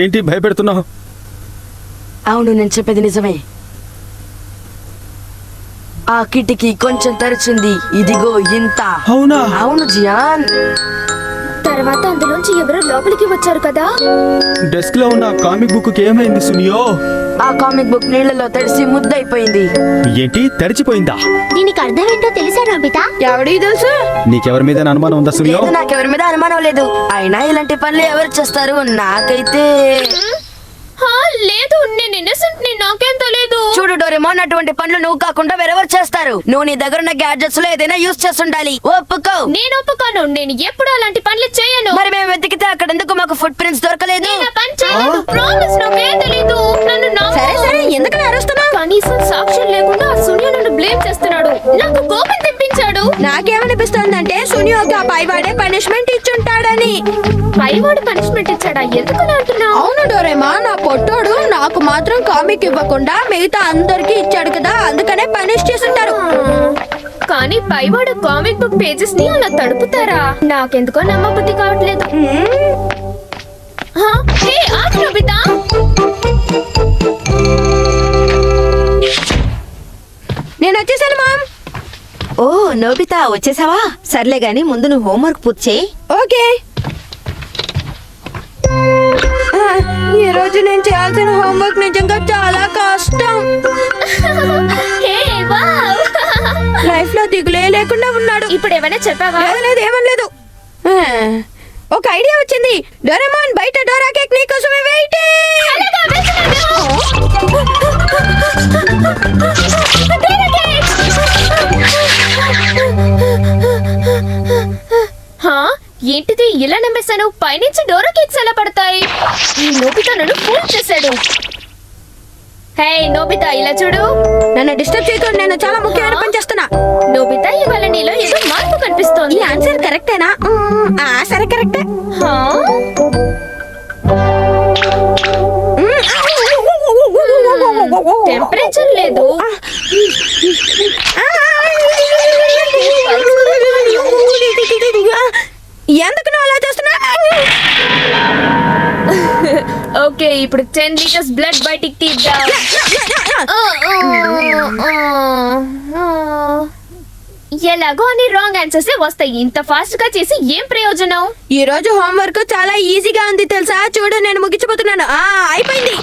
ఏంటి భయపెడుతున్నావు? అవును, నేను చెప్పేది నిజమే. ఆ కిటికీ కొంచెం తెరిచింది. ఇదిగో ఇంత. అవునా? అవును జియాన్. తర్వాత అందులోంచి ఎవరో లోపలికి వచ్చారు కదా. డెస్క్ లో ఉన్న కామిక్ బుక్ ఏమైంది సునియో? ఆ కామిక్ బుక్ నీళ్లలో తడిసి ముద్దయిపోయింది. ఏంటి, తడిచిపోయిందా? దీనికి అర్థం ఏంటో తెలుసా నోబితా? ఎవడికి తెలుసు? నీకెవరి మీద అనుమానం ఉందా సునియో? లేదు, నాకెవరి మీద అనుమానం లేదు. అయినా ఇలాంటి పనులు ఎవరు చేస్తారు? నాకైతే లేదు, నేను ఇన్నసెంట్, నాకేం తెలియదు. చూడు డోరేమోన్, అటువంటి పనులు నువ్వు కాకుండా వేరెవరు చేస్తారు. నువ్వు నీ దగ్గర ఉన్న గ్యాడ్జెట్స్ లో ఏదైనా యూజ్ చేస్తుండాలి. ఒప్పుకో. నేను ఒప్పుకోను. నేను ఎప్పుడు అలాంటి పనులు చేయను. మరి మేము వెతికితే అక్కడ ఎందుకు మాకు ఫుట్ ప్రింట్స్ దొరకలేదు? నేను ఆ పని చేయలేదు. ప్రామిస్, నాకేం తెలీదు. నన్ను నమ్ము. సరే సరే, ఎందుకు అరుస్తున్నావు? కనీసం సాక్ష్యం లేకుండా ఆ సునియో నన్ను బ్లేమ్ చేస్తున్నాడు. నాకు కోపం తెప్పించాడు. నాకేమనిపిస్తుందంటే సునియోకి ఆ పైవాడే పనిష్మెంట్ ఇచ్చుంటాడని. పైవాడు పనిష్మెంట్ ఇచ్చాడా? ఎందుకు అంటున్నావు? అవును డోరేమోన్, నా పొట్టోడు నాకు మాత్రం కామిక్ ఇవ్వకుండా మిగతా అందరికి ఇచ్చాడు కదా, అందుకనే పనిష్ చేసుంటారు. కానీ పైవాడు కామిక్ బుక్ పేజెస్ ని అలా తడుపుతారా? నాకెందుకో నమ్మబుద్ధి కావట్లేదు. హే, ఆగు నోబితా. నేను వచ్చేసాను మామ్. ఓ నోబితా, వచ్చేసావా? సర్లే గాని ముందు నువ్వు హోంవర్క్ పూర్తి చేయి. ఓకే. ఈ రోజు నేను చేయాల్సిన హోంవర్క్ నిజంగా చాలా కష్టం. హే, వావ్. లైఫ్ లో దిగులే లేకుండా ఉన్నాడు. ఇప్పుడు ఏమైనా చెప్పావా? లేదు, ఏమనలేదు. ఒక ఐడియా వచ్చింది. డోరేమోన్, బయట డోరా కేక్ నీకోసమే వెయిటింగ్. ఏంటిది ఇలా నమ్మేశాను? పైనుంచి డోరా కేక్స్ ఎలా పడతాయి? ఈ నోబితా నన్ను ఫూల్ చేశాడు. హే నోబితా, ఇలా చూడు. నన్ను డిస్టర్బ్ చేయకుండా, నేను చాలా ముఖ్యమైన పని చేస్తున్నా. నోబితా, ఇవాళ నీలో ఏదో మార్పు కనిపిస్తోంది. ఈ ఆన్సర్ కరెక్టేనా? సరే, కరెక్టే. టెంపరేచర్ లేదు. ఎందుకు నువ్వు అలా చేస్తున్నా? ఓకే, ఇప్పుడు 10 లీటర్స్ బ్లడ్ బయటికి తీద్దాం. ఎలాగో అని రాంగ్ ఆన్సర్స్ వస్తాయి. ఇంత ఫాస్ట్ గా చేసి ఏం ప్రయోజనం? ఈ రోజు హోంవర్క్ చాలా ఈజీగా ఉంది తెలుసా? చూడు, నేను ముగించబోతున్నాను. అయిపోయింది.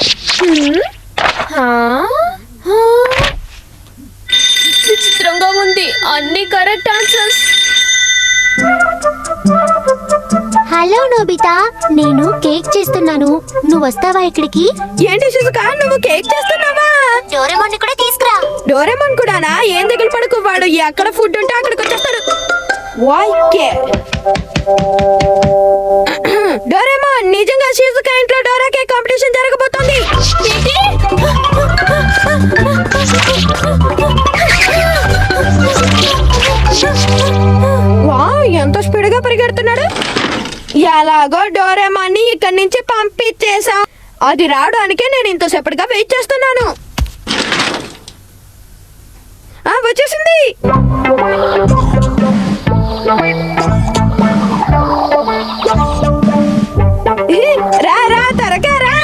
విచిత్రంగా ఉంది. అన్ని కరెక్ట్ ఆన్సర్స్. హలో నోబితా, నేను కేక్ చేస్తున్నాను. నువ్వు వస్తావా ఇక్కడికి? ఏంటి శిశుకా, నువ్వు కేక్ చేస్తున్నావా? డోరేమోన్ కూడా తీసుకురా. డోరేమోన్ కూడానా? ఏం దగ్గర పడుకు, వాడు ఎక్కడ ఫుడ్ ఉంటే అక్కడికి వచ్చేస్తాడు. డోరేమోన్, నిజంగా శిశుకా ఇంట్లో డోరా కేక్ కాంపిటీషన్ జరగబోతోంది. ఎంత స్పీడ్ గా పరిగెడుతున్నాడు. ఎలాగో డోరేమాన్ని ఇక్కడి నుంచి పంపించేశాం. అది రావడానికే నేను ఇంతసేపటిగా వెయిట్ చేస్తున్నాను. వచ్చేసింది. రా రా, త్వరగా రా.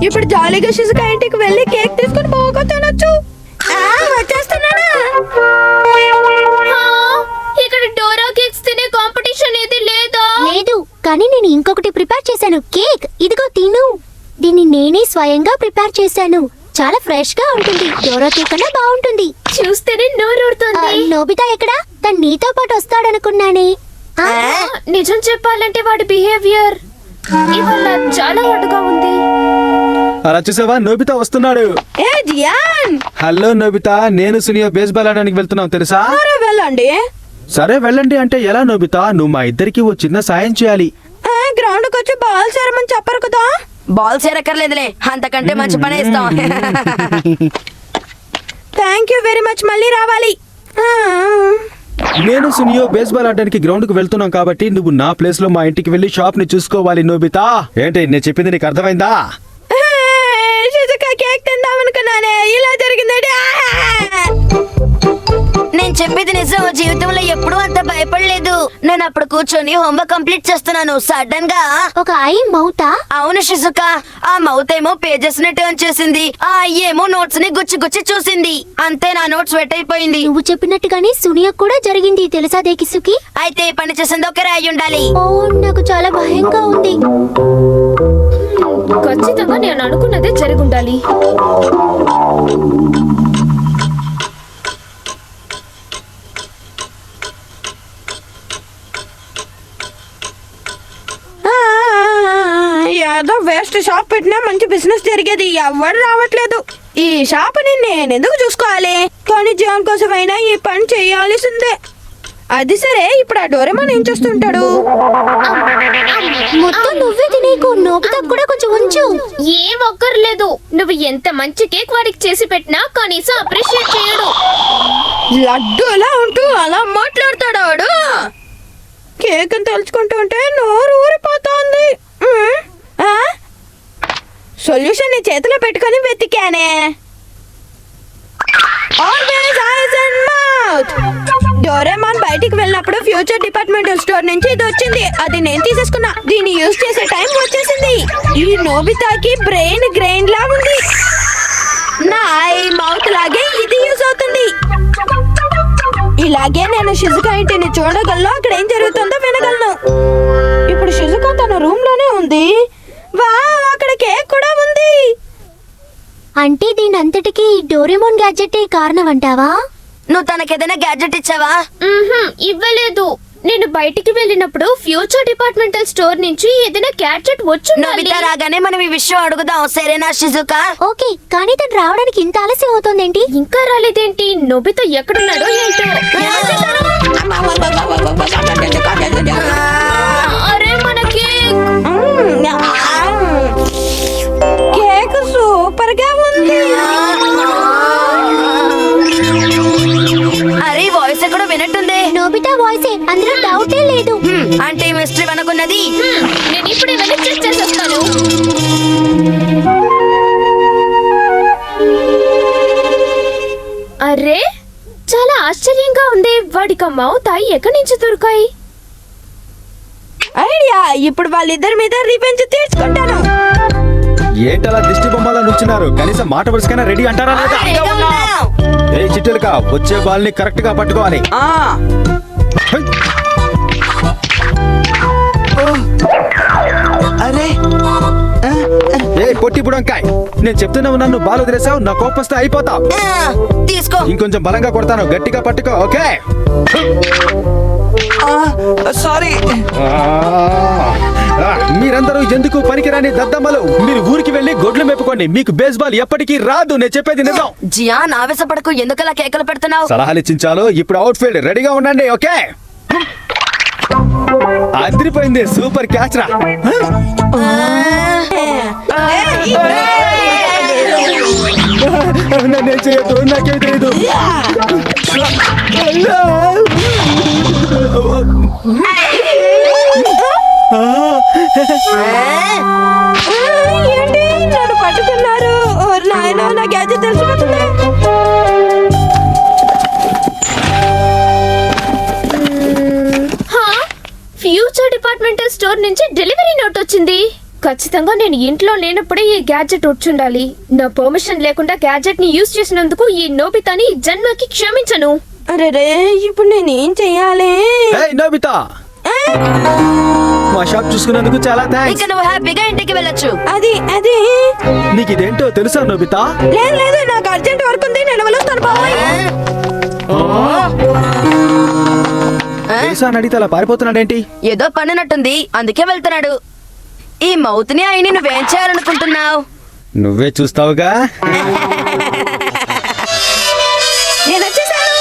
ఇప్పుడు జాలీగా శిశుకా ఇంటికి వెళ్ళి కేక్ తీసుకుని బాగా తినొచ్చు. వచ్చేస్తున్నాను. ఇక్కడ డోరా కేక్స్ తినే కాంపిటీషన్ ఏది లేదా? లేదు, కానీ నేను ఇంకొకటి ప్రిపేర్ చేశాను. కేక్, ఇదిగో తిను. దీన్ని నేనే స్వయంగా ప్రిపేర్ చేశాను. చాలా ఫ్రెష్ గా ఉంటుంది. డోరా కేక్ కన్నా బాగుంటుంది. చూస్తేనే నోరూరుతుంది. నోబితా ఎక్కడా? తను నీతో పాటు వస్తాడనుకున్నానే. నిజం చెప్పాలంటే వాడి బిహేవియర్ ఇవాళ చాలా హాట్గా ఉంది. అలా చూసావా, నోబితా వస్తున్నాడు. హలో నోబితా, నేను సునియో బేస్బాల్ ఆడడానికి వెళ్తున్నాం తెలుసా? వెళ్ళండి. సరే వెళ్ళండి అంటే ఎలా నోబితా? నువ్వు మా ఇద్దరికి ఓ చిన్న సాయం చేయాలి. గ్రౌండ్ కి వచ్చి బాల్ సేరమని చెప్పరు కదా? బాల్ సేరక్కర్లేదులే, అంతకంటే మంచి పని ఇస్తాం. Thank you very much. మళ్ళీ రావాలి. నేను సునియో బేస్బాల్ ఆడడానికి గ్రౌండ్ కు వెళ్తున్నాం కాబట్టి నువ్వు నా ప్లేస్ లో మా ఇంటికి వెళ్ళి షాప్ ని చూసుకోవాలి నోబితా. ఏంటి నేను చెప్పింది నీకు అర్థమైందా? షిజుకా కేక్ తిందామనుకున్నానే, ఇలా జరిగిందండి. నేను చెప్పేది నిజం. జీవితంలో ఎప్పుడూ అంత భయపడలేదు. నేను అప్పుడు కూర్చొని హోంవర్క్ కంప్లీట్ చేస్తున్నాను. సడన్ గా ఒక ఐ మౌతా? అవును షిజుకా, ఆ మౌత్ ఏమో పేజెస్ ని టర్న్ చేసింది, ఆ ఏమో నోట్స్ ని గుచ్చి గుచ్చి చూసింది. అంతే, నా నోట్స్ వెట్ అయిపోయింది. నువ్వు చెప్పినట్టుగానే సునియా కూడా జరిగింది తెలుసా దేకిసుకి? అయితే ఈ పని చేసింది ఒక రాయి ఉండాలి. ఓ, నాకు చాలా భయంగా ఉంది. ఖచ్చితంగా నేను అనుకున్నదే జరుగుండాలి. ఏదో వేస్ట్ షాప్ పెట్టినా మంచి బిజినెస్ జరిగేది. ఎవరు రావట్లేదు. ఈ షాప్ని నేను ఎందుకు చూసుకోవాలి? కానీ జాన్ కోసమైనా ఈ పని చేయాల్సిందే. అది సరే, ఇప్పుడు ఆ డోరేమాన్ ఏం చేస్తుంటాడు? మొత్తం నువ్వే తినేకు, నోబితా కూడా కొంచెం ఉంచు. ఏం ఒక్కర్లేదు. నువ్వు ఎంత మంచి కేక్ వాడికి చేసి పెట్టినా కనీసం అప్రిషియేట్ చేయడు. లడ్డూలా ఉంటూ అలా మాట్లాడతాడు వాడు. కేక్ అని తలుచుకుంటూ ఉంటే నోరు ఊరిపోతోంది. సొల్యూషన్ నీ చేతిలో పెట్టుకొని వెతికానే. Always eyes and mouth. Doraemon బయటికి వెళ్ళినప్పుడు ఫ్యూచర్ డిపార్ట్మెంటల్ స్టోర్ నుంచి ఇది వచ్చింది. అది నేను తీసేసుకున్నా. దీన్ని యూజ్ చేసే టైం వచ్చేసింది. ఈ నోబితాకి బ్రెయిన్ గ్రెయిన్ లా ఉంది. నా ఐ మౌత్ లాగే ఇది యూజ్ అవుతుంది. ఇలాగే నేను షిజుకా ఇంటిని చూడగలను, అక్కడ ఏం జరుగుతుందో వినగలను. ఇప్పుడు షిజుకా తన రూమ్ లోనే ఉంది. వావ్, అక్కడ కేక్ కూడా ఉంది. అంటే దీని అంతటికి డోరేమోన్ గ్యాడ్జెటే కారణం అంటావా? నువ్వు తనకేదైనా గ్యాడ్జెట్ ఇచ్చావా? ఇవ్వలేదు. నేను బయటికి వెళ్ళినప్పుడు ఫ్యూచర్ డిపార్ట్మెంటల్ స్టోర్ నుంచి ఏదైనా గ్యాడ్జెట్ వచ్చుండాలి. నోబితా రాగానే మనం ఈ విషయం అడుగుదాం, సరేనా షిజుకా? ఓకే, కానీ తను రావడానికి ఇంత ఆలస్యం అవుతోందేంటి? ఇంకా రాలేదేంటి? నోబితా ఎక్కడున్నాడో ఏంటో. అరే, మన కేక్! కేక్ సూపర్ గా ఉంది. అరే, వాయిస్ ఎక్కడో వినట్టుంది. నోబితా వాయిసే, అందులో డౌటే లేదు. అంటే మిస్టరీ అనుకున్నది. నేను ఇప్పుడే వెళ్ళి చెక్ చేసేస్తాను. అరే, చాలా ఆశ్చర్యంగా ఉంది. వాడికి ఆ మౌత్ ఎక్కడి నుంచి దొరికాయి? ఐడియా, ఇప్పుడు వాళ్ళిద్దరి మీద రివెంజ్ తీర్చుకుంటాను. ఏంటలా దిష్టి బొమ్మలా నుంచున్నారు? కనీసం మాట వరుసకైనా రెడీ అంటారా లేదా? రెడీగా ఉన్నాం. ఏ చిట్టెలుక, వచ్చే బాల్ ని కరెక్ట్ గా పట్టుకోవాలి. హై! అరే ఏ పొట్టి బుడంకాయ్, నేను చెప్తున్నా ఉన్నాను, నువ్వు బాల్ వదిలేసావు, నా కోపం వస్తే అయిపోతావు. తీసుకో. ఇంకొంచెం బలంగా కొడతాను, గట్టిగా పట్టుకో. Okay, sorry. మీరందరూ ఎందుకు పనికిరాని దద్దమ్మలు? మీరు ఊరికి వెళ్ళి గొడ్లు మెప్పుకోండి. మీకు బేస్బాల్ ఎప్పటికీ రాదు. నేను చెప్పేది నిజం. జియాన్, ఆవేశపడకు. ఎందుకలా కేకలు పెడుతున్నావు? సలహాలు ఇచ్చించాలో. ఇప్పుడు అవుట్ ఫీల్డ్ రెడీగా ఉండండి. ఓకే, అదిరిపోయింది. సూపర్ క్యాచ్ రా. నన్నేం చేయొద్దు, నాకేం తెలియదు. ఏంటి నన్ను పట్టుకున్నారు? నాయన, నా గ్యాజెట్ తెలిసిపోతుంది. ఫ్యూచర్ డిపార్ట్మెంటల్ స్టోర్ నుంచి డెలివరీ నోట్ వచ్చింది. ఖచ్చితంగా నేను ఇంట్లో లేనప్పుడే ఈ గ్యాడ్జెట్ వచ్చుండాలి. నా పర్మిషన్ లేకుండా గ్యాడ్జెట్ ని యూజ్ చేసినందుకు ఈ నోబితాని జన్మకి క్షమించను. అరే, ఇప్పుడు నేనేం చెయ్యాలి? ఏయ్ నోబితా, మా షాప్ చూసుకున్నందుకు చాలా థ్యాంక్స్. ఇక నువ్వు హ్యాపీగా ఇంటికి వెళ్ళొచ్చు. అది అది నీకు ఇదేంటో తెలుసా నోబితా? లేదు లేదు, నాకు అర్జెంట్ వర్క్ ఉంది, నేను వెళ్ళొస్తాను బాబాయ్. తెలుసా అని అడిగితే అలా పారిపోతున్నాడేంటి? ఏదో పనున్నట్టుంది, అందుకే వెళ్తున్నాడు. ఈ మౌత్ ని అయిని నువ్వేం చేయాలనుకుంటున్నావు? నువ్వే చూస్తావుగా. నేను వచ్చేసాను.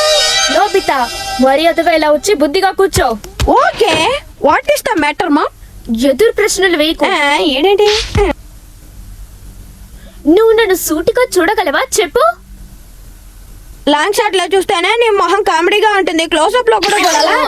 నోబితా, మర్యాదగా ఇలా వచ్చి బుద్ధిగా కూర్చో. Okay, what is the matter మా? ఎదురు ప్రశ్నలు వేయకు. ఏంటండి? నువ్వు నన్ను సూటిగా చూడగలవా? చెప్పు. లాంగ్ షాట్ లో చూస్తేనే నీ మొహం కామెడీగా ఉంటుంది, క్లోజ్అప్ లో కూడా చూడాలా?